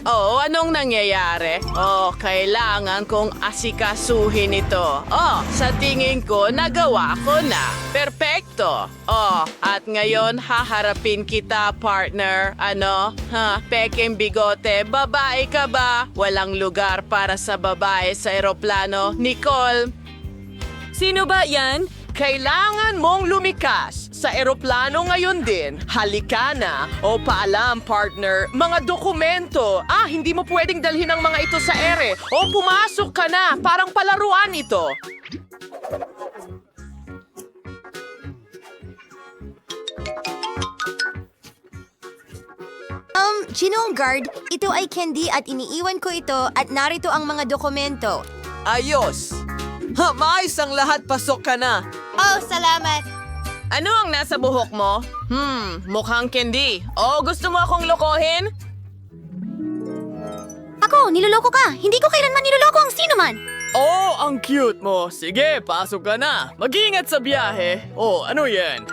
Oh, anong nangyayari? Oh, kailangan kong asikasuhin ito. Oh, sa tingin ko, nagawa ko na. Perpekto. Oh, at ngayon, haharapin kita, partner. Ano? Peking bigote, babae ka ba? Walang lugar para sa babae sa eroplano. Nicole, Sino ba yan? kailangan mong lumikas sa eroplano ngayon din. Halika na. O paalam, partner. Mga dokumento. Hindi mo pwedeng dalhin ang mga ito sa ere. O pumasok ka na. Parang palaruan ito. Ginong guard, ito ay candy at iniiwan ko ito at narito ang mga dokumento. Ayos. Maayos ang lahat. Pasok ka na. Oh, salamat. Ano ang nasa buhok mo? Mukhang candy. Gusto mo akong lokohin? Ako, niloloko ka. Hindi ko kailanman niloloko ang sino man. Ang cute mo. Sige, pasok ka na. Mag-iingat sa biyahe. Ano yan?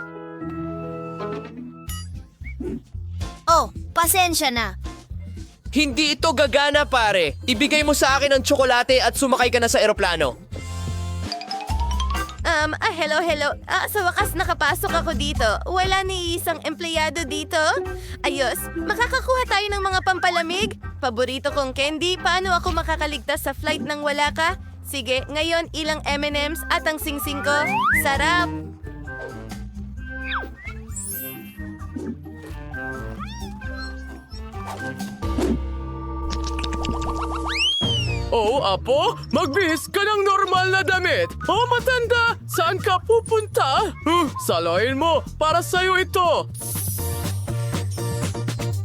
Oh, pasensya na. Hindi ito gagana, pare. Ibigay mo sa akin ang tsokolate at sumakay ka na sa eroplano. Hello. Sa wakas nakapasok ako dito. Wala ni isang empleyado dito. Ayos, makakakuha tayo ng mga pampalamig? Paborito kong candy, paano ako makakaligtas sa flight nang wala ka? Sige, ngayon ilang M&M's at ang singsing ko. Sarap! Apo, magbihis ka ng normal na damit. Matanda, saan ka pupunta? Salahin mo, para sa'yo ito.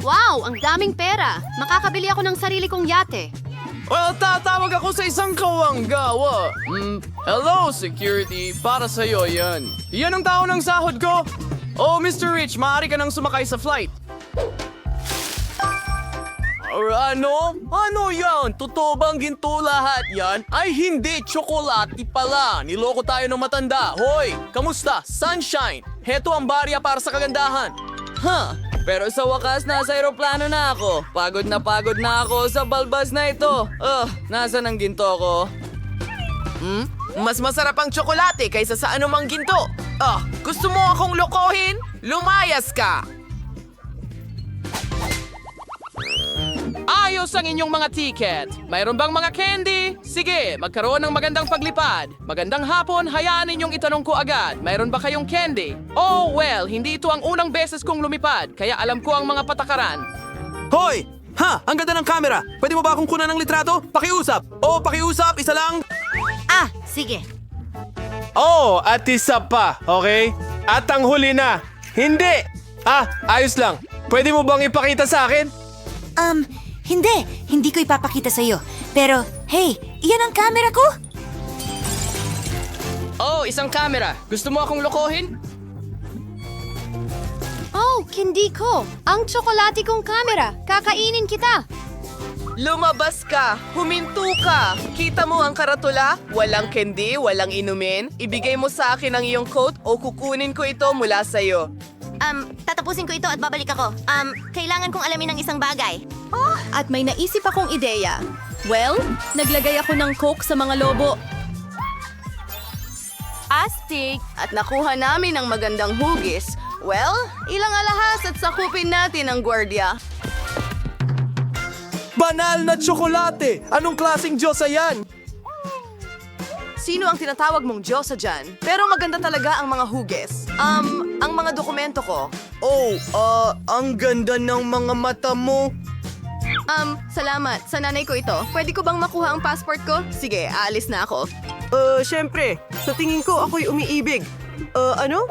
Wow, ang daming pera. Makakabili ako ng sarili kong yate. Tatawag ako sa isang kawanggawa. Hello, security. Para sa'yo yan. Yan ang tao ng sahod ko. Mr. Rich, maaari ka nang sumakay sa flight. Ano yan? Totoo bang ginto lahat yan? Ay hindi, tsokolate pala. Niloko tayo ng matanda. Hoy, kamusta? Sunshine. Heto ang barya para sa kagandahan. Pero sa wakas, nasa aeroplano na ako. Pagod na ako sa balbas na ito. Nasaan ang ginto ko? Mas masarap ang tsokolate kaysa sa anumang ginto. Gusto mo akong lokohin? Lumayas ka! Ayos ang inyong mga ticket. Mayroon bang mga candy? Sige, magkaroon ng magandang paglipad. Magandang hapon, hayaan ninyong itanong ko agad. Mayroon ba kayong candy? Well, hindi ito ang unang beses kong lumipad, kaya alam ko ang mga patakaran. Hoy! Ang ganda ng camera. Pwede mo ba akong kunan ng litrato? Pakiusap. Pakiusap. Isa lang. Sige. At isa pa. Okay? At ang huli na. Hindi. Ayos lang. Pwede mo bang ipakita sa akin? Hindi ko ipapakita sa'yo. Pero, hey, iyan ang camera ko! Isang camera. Gusto mo akong lokohin? Candy ko. Ang tsokolate kong camera. Kakainin kita. Lumabas ka! Huminto ka! Kita mo ang karatula? Walang candy, walang inumin. Ibigay mo sa akin ang iyong coat o kukunin ko ito mula sa'yo. Tatapusin ko ito at babalik ako. Kailangan kong alamin ng isang bagay. At may naisip akong ideya. Well, naglagay ako ng coke sa mga lobo. Astig! At nakuha namin ang magandang hugis. Well, ilang alahas at sakupin natin ang gwardiya. Banal na tsokolate! Anong klaseng Diyosa yan? Sino ang tinatawag mong Diyosa dyan? Pero maganda talaga ang mga hugis. Ang mga dokumento ko. Ang ganda ng mga mata mo. Salamat. Sa nanay ko ito. Pwede ko bang makuha ang passport ko? Sige, aalis na ako. Siyempre. Sa tingin ko, ako'y umiibig. Ano?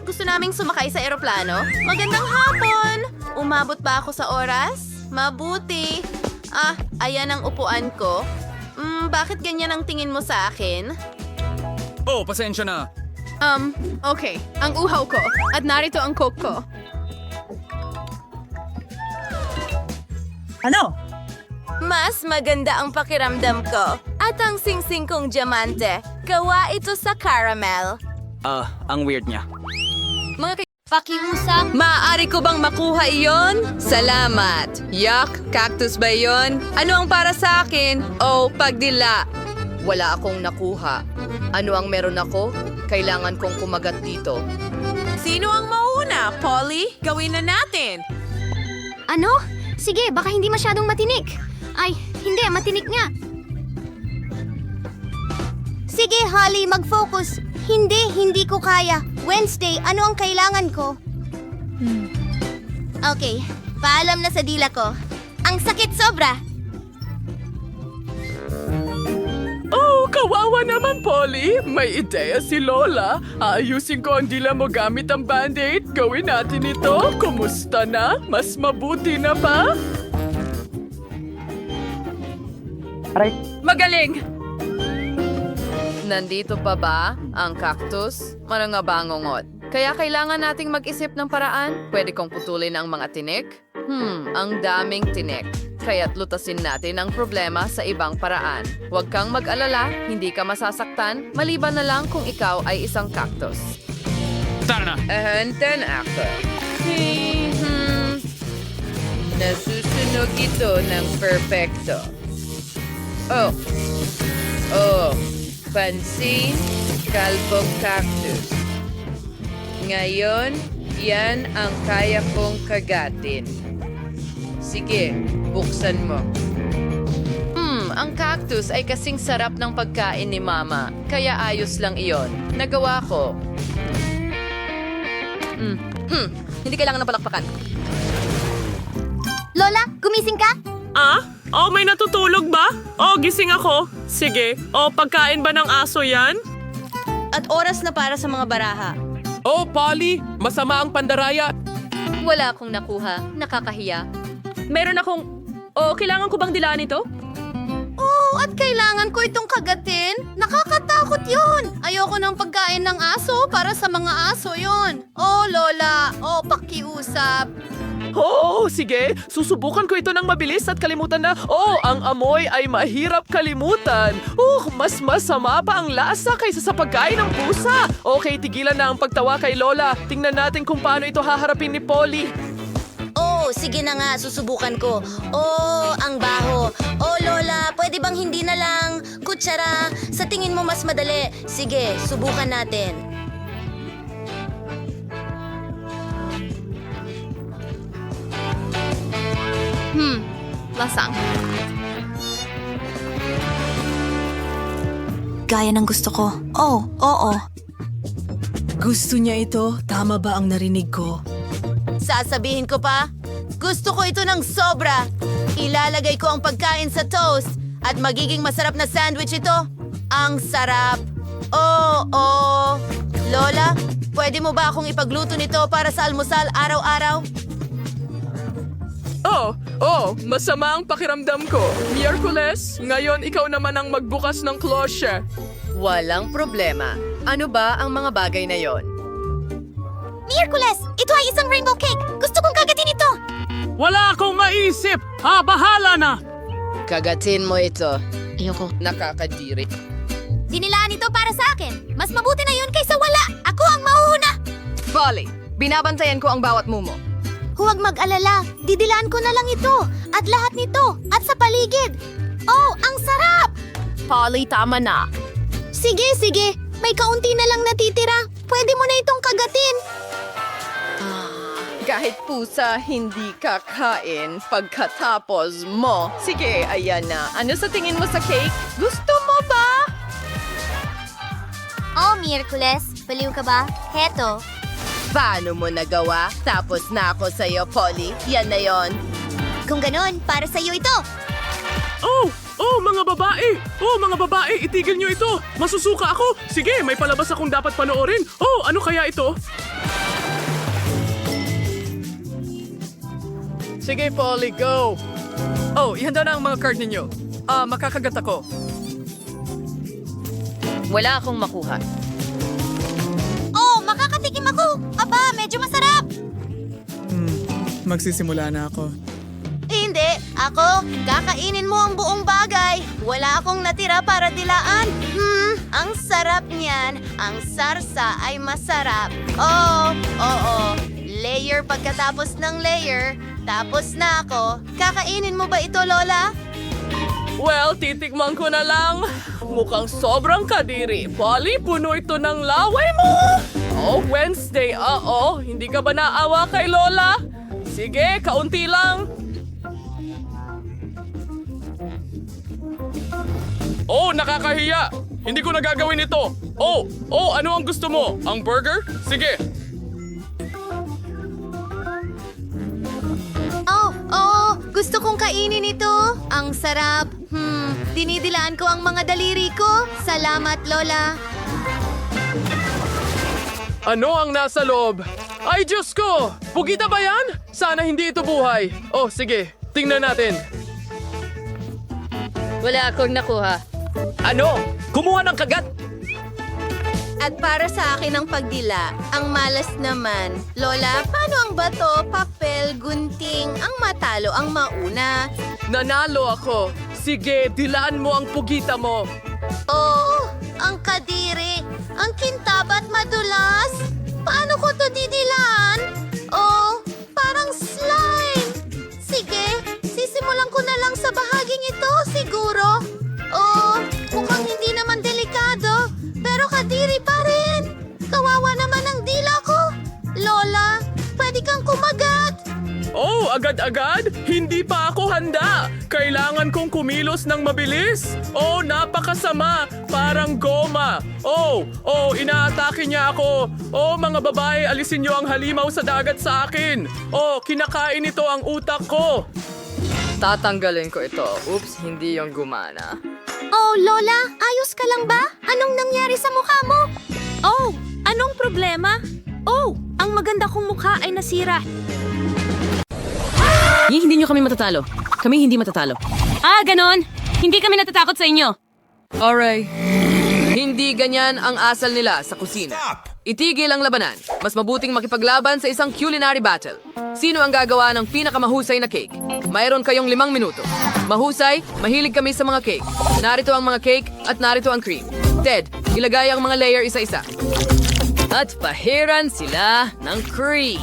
Gusto naming sumakay sa eroplano. Magandang hapon! Umabot ba ako sa oras? Mabuti. Ayan ang upuan ko. Bakit ganyan ang tingin mo sa akin? Oh, pasensya na. Okay. Ang uhaw ko. At narito ang coke ko. Ano? Mas maganda ang pakiramdam ko. At ang singsing kong diamante. Gawa ito sa caramel. Ang weird niya. Mga Pakiusap. Maaari ko bang makuha iyon? Salamat. Yuck, cactus ba iyon? Ano ang para sa akin? Oh, pagdila. Wala akong nakuha. Ano ang meron ako? Kailangan kong kumagat dito. Sino ang mauna? Polly, gawin na natin. Ano? Sige, baka hindi masyadong matinik. Ay, hindi, matinik nga. Sige, Holly, mag-focus. Hindi ko kaya. Wednesday, ano ang kailangan ko? Okay, paalam na sa dila ko. Ang sakit sobra. Oh, kawawa naman, Polly. May ideya si Lola. Ayusin ko ang dila mo gamit ang Band-Aid. Gawin natin ito. Kumusta na? Mas mabuti na ba? Magaling! Nandito pa ba ang cactus? Marangabangongot. Kaya kailangan nating mag-isip ng paraan. Pwede kong putulin ang mga tinik? Ang daming tinik. Kaya't lutasin natin ang problema sa ibang paraan. Huwag kang mag-alala, hindi ka masasaktan, maliban na lang kung ikaw ay isang cactus. Tara na. Ahantan ako. Nasusunog ito ng perfecto. Oh. Pansin, kalbong cactus. Ngayon, yan ang kaya kong kagatin. Sige, buksan mo. Ang cactus ay kasing sarap ng pagkain ni Mama, kaya ayos lang iyon. Nagawa ko. Hindi kailangan ng palakpakan. Lola, gumising ka? Oh, may natutulog ba? Oh, gising ako. Sige. Oh, pagkain ba ng aso yan? At oras na para sa mga baraha. Oh, Polly! Masama ang pandaraya. Wala akong nakuha. Nakakahiya. Meron akong... kailangan ko bang dilaan ito? At kailangan ko itong kagatin? Nakakatakot yun! Ayoko ng pagkain ng aso para sa mga aso yun. Oh, Lola. Oh, pakiusap. Oh, sige. Susubukan ko ito ng mabilis at kalimutan na. Oh, ang amoy ay mahirap kalimutan. Mas masama pa ang lasa kaysa sa pagkain ng pusa. Okay, tigilan na ang pagtawa kay Lola. Tingnan natin kung paano ito haharapin ni Polly. Oh, sige na nga, susubukan ko. Oh, ang baho. Oh, Lola, pwede bang hindi na lang? Kutsara, sa tingin mo mas madali. Sige, subukan natin. Lasang. Gaya ng gusto ko. Oh, oo. Gusto niya ito? Tama ba ang narinig ko? Sasabihin ko pa, gusto ko ito ng sobra. Ilalagay ko ang pagkain sa toast at magiging masarap na sandwich ito. Ang sarap. Oh. Lola, pwede mo ba akong ipagluto nito para sa almusal araw-araw? Masama ang pakiramdam ko. Miyerkules, ngayon ikaw naman ang magbukas ng klosye. Walang problema. Ano ba ang mga bagay na yon? Miyerkules, ito ay isang rainbow cake. Gusto kong kagatin ito. Wala akong maisip! Bahala na! Kagatin mo ito. Ayoko. Nakakadiri. Dinilaan ito para sa akin. Mas mabuti na yun kaysa wala. Ako ang mauuna. Polly, binabantayan ko ang bawat mumo. Huwag mag-alala. Didilaan ko na lang ito. At lahat nito. At sa paligid. Oh, ang sarap! Polly, tama na. Sige. May kaunti na lang natitira. Pwede mo na itong kagatin. Kahit pusa, hindi kakain pagkatapos mo. Sige, ayan na. Ano sa tingin mo sa cake? Gusto mo ba? Oh, Miyerkules. Baliw ka ba? Heto. Paano mo nagawa? Tapos na ako sa'yo, Polly. Yan na yon. Kung ganun, para sa'yo ito. Oh, mga babae! Oh, mga babae, itigil niyo ito! Masusuka ako! Sige, may palabas akong dapat panoorin. Oh, ano kaya ito? Sige, Polly, go! Oh, ihanda na ang mga card ninyo. Makakagat ako. Wala akong makuha. Oh, makakatikim ako! Aba, medyo masarap! Magsisimula na ako. Hindi, ako. Kakainin mo ang buong bagay. Wala akong natira para dilaan. Ang sarap niyan. Ang sarsa ay masarap. Oo. Layer pagkatapos ng layer. Tapos na ako. Kakainin mo ba ito, Lola? Well, titikman ko na lang. Mukhang sobrang kadiri. Polly, puno ito ng laway mo. Oh, Wednesday. Hindi ka ba naawa kay Lola? Sige, kaunti lang. Oh, nakakahiya! Hindi ko nagagawin ito! Ano ang gusto mo? Ang burger? Sige! Gusto kong kainin ito. Ang sarap. Dinidilaan ko ang mga daliri ko. Salamat, Lola. Ano ang nasa loob? Ay, Diyos ko! Pugita ba yan? Sana hindi ito buhay. Oh, sige. Tingnan natin. Wala akong nakuha. Ano? Kumuha ng kagat? At para sa akin ang pagdila, ang malas naman. Lola, paano ang bato, papel, gunting, ang matalo ang mauna? Nanalo ako. Sige, dilaan mo ang pugita mo. Oh, ang kadiri, ang kintab at madulas. Paano ko to didilaan? Oh, parang slime. Sige, sisimulan ko na lang sa bahaging ito, siguro. Oh, mukhang hindi naman delikado. Pero kadiri pa rin. Kawawa naman ang dila ko. Lola, pwede kang kumagat. Oh, agad-agad? Hindi pa ako handa. Kailangan kong kumilos ng mabilis. Oh, napakasama. Parang goma. Inaatake niya ako. Oh, mga babae, alisin niyo ang halimaw sa dagat sa akin. Oh, kinakain ito ang utak ko. Tatanggalin ko ito. Oops, hindi yung gumana. Oh, Lola, ayos ka lang ba? Anong nangyari sa mukha mo? Oh, anong problema? Oh, ang maganda kong mukha ay nasira. Hindi nyo kami matatalo. Kami hindi matatalo. Ganon. Hindi kami natatakot sa inyo. Alright. Hindi ganyan ang asal nila sa kusina. Itigil ang labanan. Mas mabuting makipaglaban sa isang culinary battle. Sino ang gagawa ng pinakamahusay na cake? Mayroon kayong 5 minuto. Mahusay, mahilig kami sa mga cake. Narito ang mga cake at narito ang cream. Ted, ilagay ang mga layer isa-isa. At pahiran sila ng cream.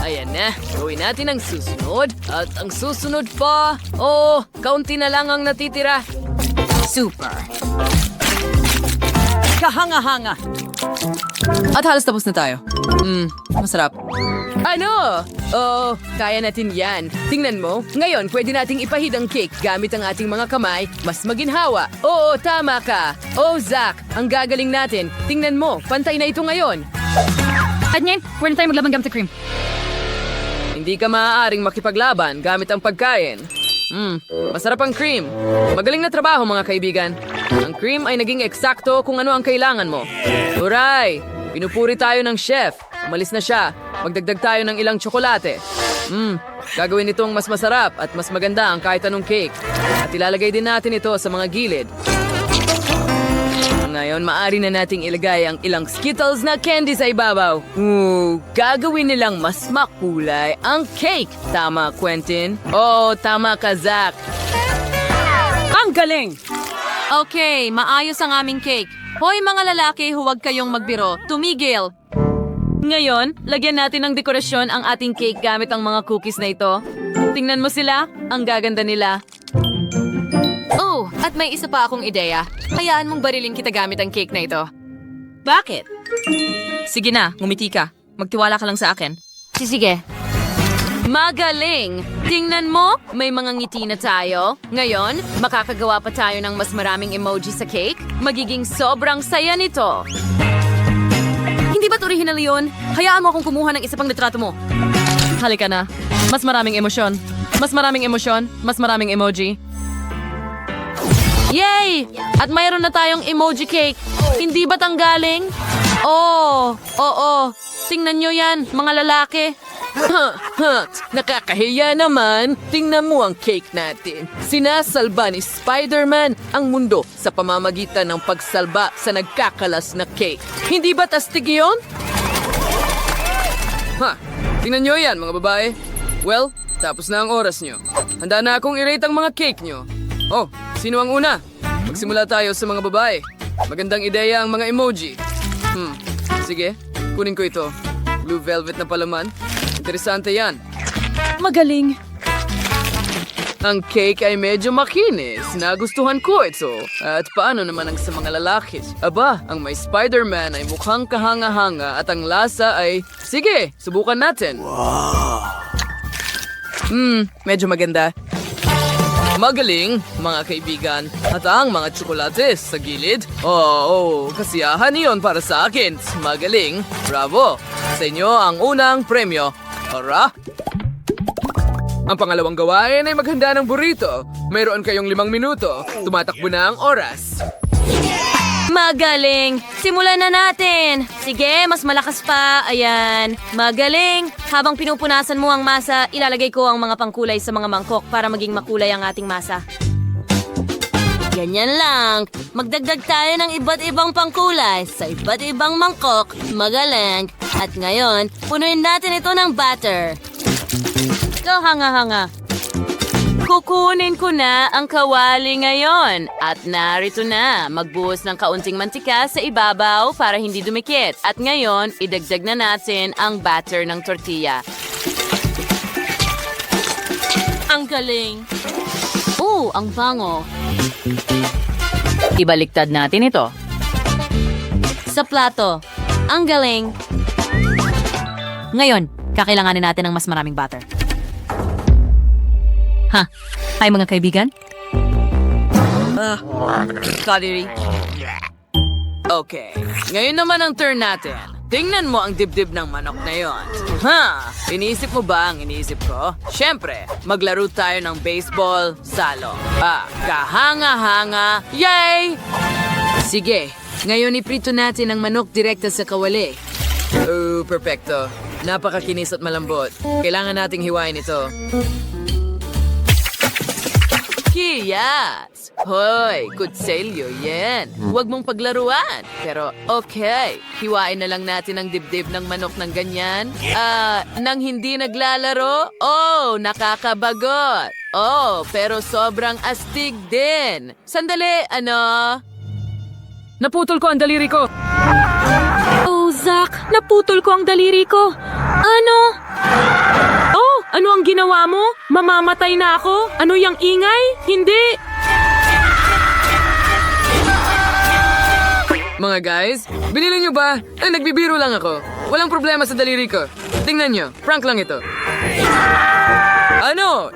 Ayan na, gawin natin ang susunod. At ang susunod pa, kaunti na lang ang natitira. Super. Kahanga-hanga. At halos tapos na tayo. Masarap. Ano? Kaya natin yan. Tingnan mo, ngayon pwede nating ipahid ang cake gamit ang ating mga kamay, mas maginhawa. Oo, tama ka. Zach, ang gagaling natin. Tingnan mo, pantay na ito ngayon. At ngayon, pwede tayo maglaban gamit ang cream. Hindi ka maaaring makipaglaban gamit ang pagkain. Masarap ang cream. Magaling na trabaho mga kaibigan. Ang cream ay naging eksakto kung ano ang kailangan mo. Huray! Pinupuri tayo ng chef. Umalis na siya. Magdagdag tayo ng ilang tsokolate. Gagawin itong mas masarap at mas maganda ang kahit anong cake. At ilalagay din natin ito sa mga gilid. Ngayon, maaari na nating ilagay ang ilang Skittles na candy sa ibabaw. Gagawin nilang mas makulay ang cake. Tama, Quentin? Tama ka, Zach. Ang galing! Okay, maayos ang aming cake. Hoy mga lalaki, huwag kayong magbiro. Tumigil! Ngayon, lagyan natin ng dekorasyon ang ating cake gamit ang mga cookies na ito. Tingnan mo sila, ang gaganda nila. Oh, at may isa pa akong ideya. Hayaan mong barilin kita gamit ang cake na ito. Bakit? Sige na, ngumiti ka. Magtiwala ka lang sa akin. Sige. Magaling! Tingnan mo, may mga ngiti na tayo. Ngayon, makakagawa pa tayo ng mas maraming emoji sa cake. Magiging sobrang saya nito. Hindi ba't original yun? Hayaan mo akong kumuha ng isa pang litrato mo. Halika na. Mas maraming emosyon. Mas maraming emosyon. Mas maraming emoji. Yay! At mayroon na tayong emoji cake. Hindi ba't ang galing? Oo. Tingnan nyo yan, mga lalaki. Nakakahiya naman. Tingnan mo ang cake natin. Sinasalba ni Spider-Man ang mundo sa pamamagitan ng pagsalba sa nagkakalas na cake. Hindi ba tastig yun? Tingnan nyo yan, mga babae. Well, tapos na ang oras nyo. Handa na akong i-rate ang mga cake nyo. Oh, sino ang una? Magsimula tayo sa mga babae. Magandang ideya ang mga emoji. Sige, kunin ko ito. Blue velvet na palaman. Interesante yan. Magaling. Ang cake ay medyo makinis. Nagustuhan ko ito. At paano naman ang sa mga lalaki? Aba, ang may Spider-Man ay mukhang kahanga-hanga at ang lasa ay... Sige, subukan natin. Medyo maganda. Magaling, mga kaibigan. At ang mga tsokolates sa gilid. Kasiyahan iyon para sa akin. Magaling. Bravo. Sa inyo ang unang premyo. Tara! Ang pangalawang gawain ay maghanda ng burrito. Mayroon kayong 5 minuto. Tumatakbo na ang oras. Magaling! Simulan na natin! Sige, mas malakas pa. Ayan. Magaling! Habang pinupunasan mo ang masa, ilalagay ko ang mga pangkulay sa mga mangkok para maging makulay ang ating masa. Ganyan lang. Magdagdag tayo ng iba't ibang pangkulay sa iba't ibang mangkok. Magaling! At ngayon, punuin natin ito ng batter. Ikaw hanga-hanga. Kukunin ko na ang kawali ngayon. At narito na, magbuhos ng kaunting mantika sa ibabaw para hindi dumikit. At ngayon, idagdag na natin ang batter ng tortilla. Ang galing. Ang bango. Ibaliktad natin ito. Sa plato. Ang galing. Ngayon, kakailanganin natin ng mas maraming butter. Hi mga kaibigan. Kadiri. Okay, ngayon naman ang turn natin. Tingnan mo ang dibdib ng manok na yon. Iniisip mo ba ang iniisip ko? Siyempre, maglaro tayo ng baseball, salo. Kahanga-hanga. Yay! Sige, ngayon iprito natin ang manok direkta sa kawali. Perfecto. Napakakinis at malambot. Kailangan nating hiwain ito. Kiyas! Hoy, kutselyo yan. Huwag mong paglaruan. Pero okay, hiwain na lang natin ang dibdib ng manok ng ganyan. Nang hindi naglalaro? Nakakabagot. Pero sobrang astig din. Sandali, Naputol ko ang daliri ko. Zach, naputol ko ang daliri ko. Ano ang ginawa mo? Mamamatay na ako? Ano yung ingay? Hindi! Mga guys, binili nyo ba? Nagbibiro lang ako. Walang problema sa daliri ko. Tingnan nyo, prank lang ito.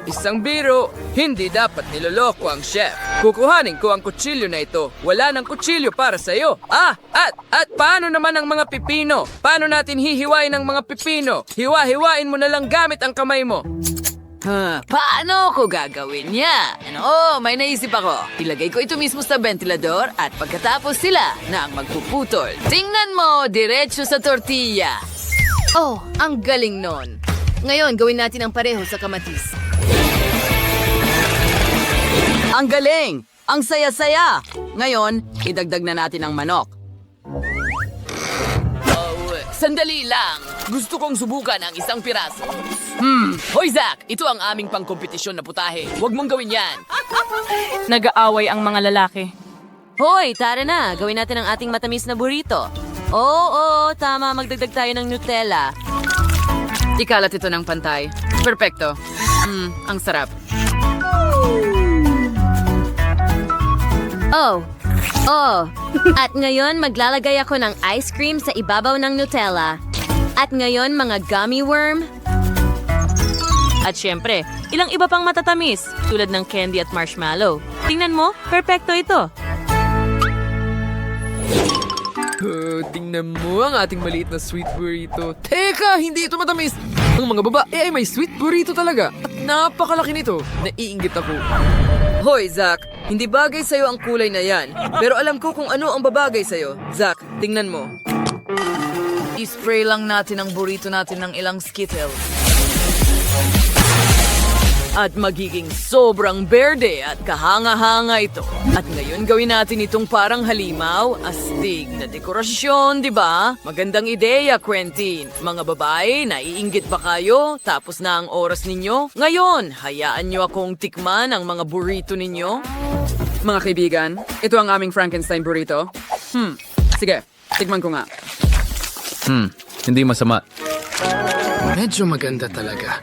Isang biro. Hindi dapat niloloko ang chef. Kukuhanin ko ang kutsilyo na ito. Wala ng kutsilyo para sa'yo. At paano naman ang mga pipino? Paano natin hihiwain ang mga pipino? Hiwa-hiwain mo na lang gamit ang kamay mo. Paano ko gagawin yan? May naisip ako. Ilagay ko ito mismo sa ventilador at pagkatapos sila na ang magpuputol. Tingnan mo, diretso sa tortilla. Ang galing nun. Ngayon, gawin natin ang pareho sa kamatis. Ang galing! Ang saya-saya! Ngayon, idagdag na natin ang manok. Sandali lang. Gusto kong subukan ang isang piraso. Hoy, Zach! Ito ang aming pangkompetisyon na putahe. Huwag mong gawin yan. Nag-aaway ang mga lalaki. Hoy, tara na. Gawin natin ang ating matamis na burrito. Tama. Magdagdag tayo ng Nutella. Ikalat ito ng pantay. Perfecto. Ang sarap. At ngayon, maglalagay ako ng ice cream sa ibabaw ng Nutella. At ngayon, mga gummy worm. At syempre, ilang iba pang matatamis, tulad ng candy at marshmallow. Tingnan mo, perfecto ito. Tingnan mo ang ating maliit na sweet burrito. Teka, hindi ito matamis. Ang mga babae ay may sweet burrito talaga. At napakalaki nito. Naiinggit ako. Hoy, Zach. Hindi bagay sa'yo ang kulay na yan. Pero alam ko kung ano ang babagay sa'yo. Zach, tingnan mo. I-spray lang natin ang burrito natin ng ilang Skittles. At magiging sobrang berde at kahanga-hanga ito. At ngayon gawin natin itong parang halimaw, astig na dekorasyon, di ba? Magandang ideya, Quentin. Mga babae, naiinggit ba kayo? Tapos na ang oras ninyo? Ngayon, hayaan nyo akong tikman ang mga burrito ninyo. Mga kaibigan, ito ang aming Frankenstein burrito. Sige, tikman ko nga. Hindi masama. Medyo maganda talaga.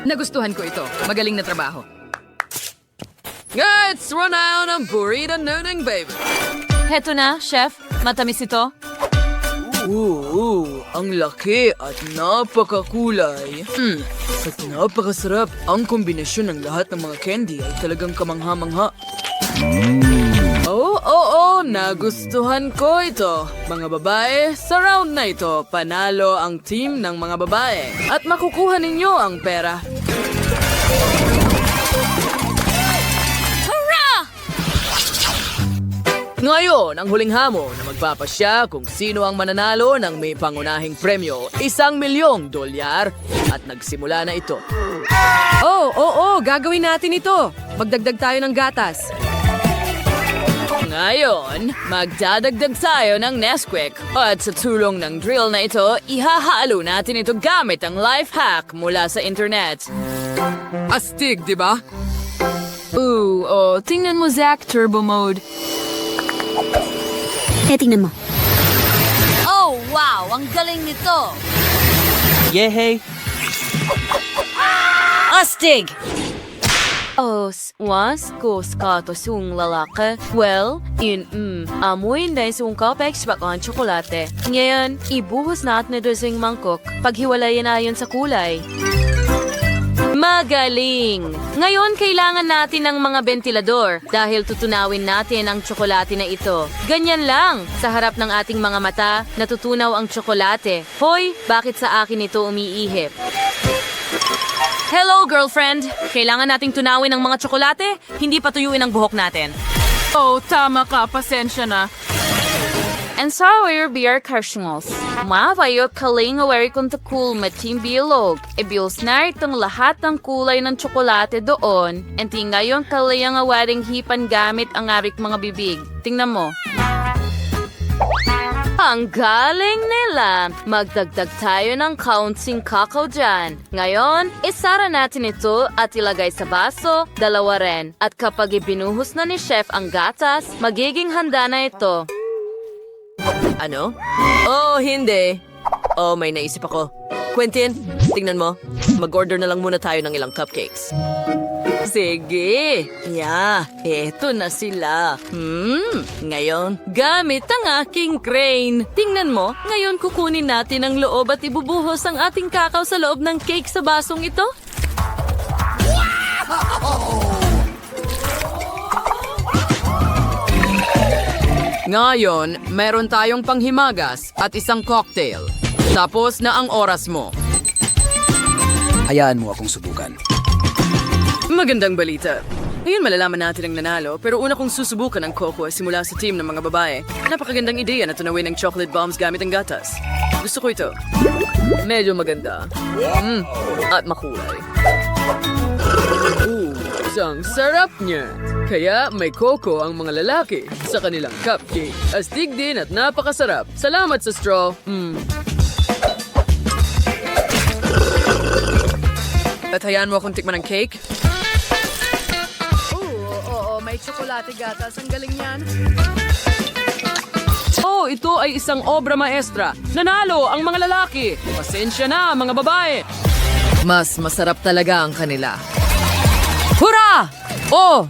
Nagustuhan ko ito. Magaling na trabaho. Let's run out ng burrito nuning, baby. Heto na, chef. Matamis ito. Ang laki at napakakulay. At napakasarap. Ang kombinasyon ng lahat ng mga candy ay talagang kamangha-mangha. Oo, nagustuhan ko ito. Mga babae, sa round na ito, panalo ang team ng mga babae. At makukuha ninyo ang pera. Ngayon, ang huling hamon na magpapasya kung sino ang mananalo ng may pangunahing premyo, $1,000,000. At nagsimula na ito. Gagawin natin ito. Magdagdag tayo ng gatas. Ngayon, magdadagdag tayo ng Nesquik. At sa tulong ng drill na ito, ihahalo natin ito gamit ang life hack mula sa internet. Astig, di ba? Tingnan mo, Zach, turbo mode. Tingnan mo. Oh, wow! Ang galing nito! Yehey! Astig! Was kato sung lalaki. Well, amoy na sung kapex bakang tsokolate. Ngayon, ibuhos natin ito sa mangkok. Paghiwalayan na yun sa kulay. Magaling! Ngayon, kailangan natin ng mga ventilador dahil tutunawin natin ang tsokolate na ito. Ganyan lang, sa harap ng ating mga mata, natutunaw ang tsokolate. Hoy, bakit sa akin ito umiihip? Hello, girlfriend! Kailangan nating tunawin ang mga tsokolate, hindi patuyuin ang buhok natin. Oh, tama ka. Pasensya na. And sour beer karshingos. Mapayot kaling awari kung takul matim bilog. Ibios na itong lahat ng kulay ng tsokolate doon. And ngayon kalayang awaring hipan gamit ang arik mga bibig. Tingnan mo. Ang galing nila! Magdagdag tayo ng kaunting kakao dyan. Ngayon, isara natin ito at ilagay sa baso, dalawa rin. At kapag ibinuhos na ni Chef ang gatas, magiging handa na ito. Ano? Hindi. May naisip ako. Quentin, tingnan mo. Mag-order na lang muna tayo ng ilang cupcakes. Sige. Eto na sila. Ngayon, gamit ang aking crane. Tingnan mo, ngayon kukunin natin ang loob at ibubuhos ang ating kakao sa loob ng cake sa basong ito. Ngayon, meron tayong panghimagas at isang cocktail. Tapos na ang oras mo. Hayaan mo akong subukan. Magandang balita. Ngayon malalaman natin ang nanalo, pero una kong susubukan ang cocoa simula sa team ng mga babae. Napakagandang ideya na tunawin ng chocolate bombs gamit ang gatas. Gusto ko ito. Medyo maganda. At makulay. Isang sarap niya. Kaya may coco ang mga lalaki sa kanilang cupcake. Astig din at napakasarap. Salamat sa straw. At hayaan mo akong tikman ng cake. May tsokolate gatas. Ang galing yan. Ito ay isang obra maestra. Nanalo ang mga lalaki. Pasensya na, mga babae. Mas masarap talaga ang kanila. Hurra!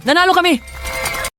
Nanalo kami!